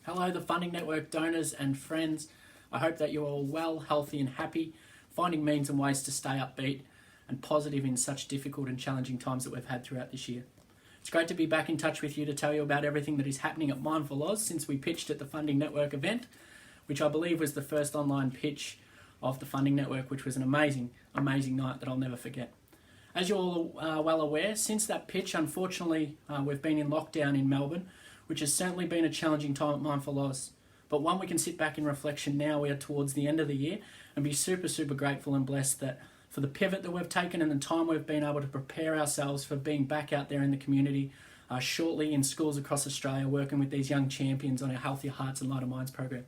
Hello, the Funding Network donors and friends. I hope that you're all well, healthy and happy, finding means and ways to stay upbeat and positive in such difficult and challenging times that we've had throughout this year. It's great to be back in touch with you to tell you about everything that is happening at Mindfull Aus since we pitched at the Funding Network event, which I believe was the first online pitch of the Funding Network, which was an amazing night that I'll never forget. As you're all well aware, since that pitch, unfortunately, we've been in lockdown in Melbourne, which has certainly been a challenging time at Mindfull Aus. But one we can sit back in reflection now we are towards the end of the year and be super grateful and blessed that for the pivot that we've taken and the time we've been able to prepare ourselves for being back out there in the community shortly in schools across Australia, working with these young champions on our Healthier Hearts and Lighter Minds program.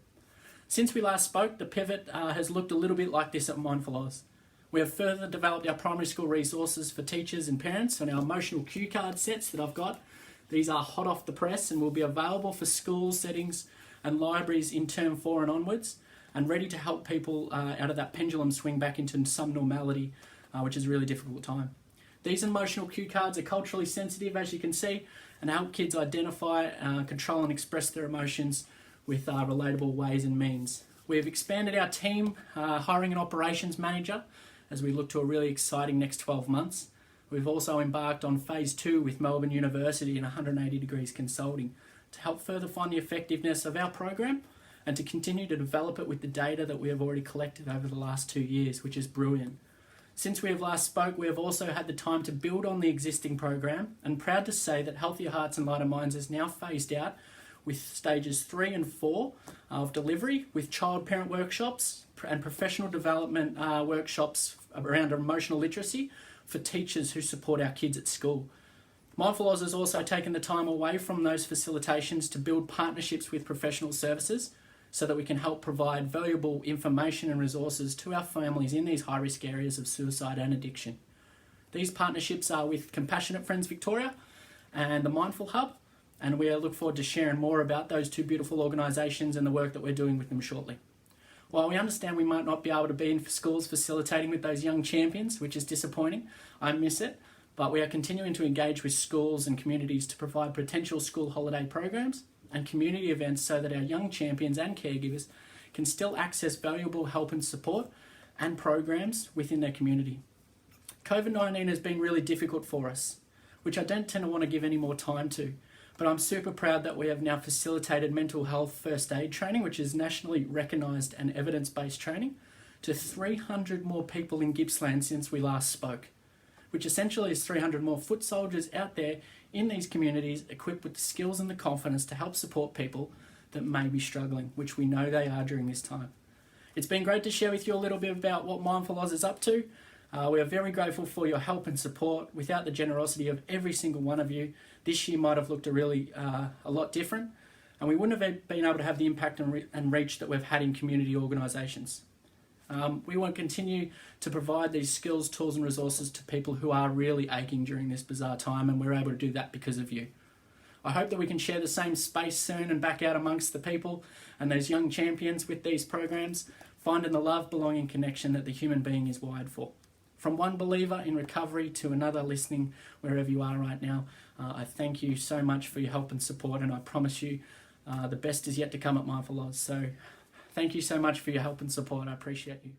Since we last spoke, the pivot has looked a little bit like this at Mindfull Aus. We have further developed our primary school resources for teachers and parents on our emotional cue card sets that I've got. These are hot off the press and will be available for school settings and libraries in Term 4 and onwards, and ready to help people out of that pendulum swing back into some normality, which is a really difficult time. These emotional cue cards are culturally sensitive, as you can see, and help kids identify, control and express their emotions with relatable ways and means. We've expanded our team, hiring an operations manager as we look to a really exciting next 12 months. We've also embarked on phase 2 with Melbourne University and 180 Degrees Consulting to help further find the effectiveness of our program and to continue to develop it with the data that we have already collected over the last 2 years, which is brilliant. Since we have last spoke, we have also had the time to build on the existing program, and proud to say that Healthier Hearts and Lighter Minds is now phased out with stages 3 and 4 of delivery, with child-parent workshops and professional development workshops around emotional literacy for teachers who support our kids at school. Mindfull Aus has also taken the time away from those facilitations to build partnerships with professional services so that we can help provide valuable information and resources to our families in these high-risk areas of suicide and addiction. These partnerships are with Compassionate Friends Victoria and the Mindfull Hub, and we look forward to sharing more about those two beautiful organisations and the work that we're doing with them shortly. While we understand we might not be able to be in schools facilitating with those young champions, which is disappointing, I miss it, but we are continuing to engage with schools and communities to provide potential school holiday programs and community events so that our young champions and caregivers can still access valuable help and support and programs within their community. COVID-19 has been really difficult for us, which I don't tend to want to give any more time to, but I'm super proud that we have now facilitated mental health first aid training, which is nationally recognised and evidence-based training, to 300 more people in Gippsland since we last spoke, which essentially is 300 more foot soldiers out there in these communities equipped with the skills and the confidence to help support people that may be struggling, which we know they are during this time. It's been great to share with you a little bit about what Mindfull Aus is up to. We are very grateful for your help and support. Without the generosity of every single one of you, this year might have looked a lot different, and we wouldn't have been able to have the impact and reach that we've had in community organisations. We want to continue to provide these skills, tools and resources to people who are really aching during this bizarre time, and we're able to do that because of you. I hope that we can share the same space soon and back out amongst the people and those young champions with these programs, finding the love, belonging, connection that the human being is wired for. From one believer in recovery to another listening wherever you are right now, I thank you so much for your help and support, and I promise you the best is yet to come at Mindfull Aus. So thank you so much for your help and support. I appreciate you.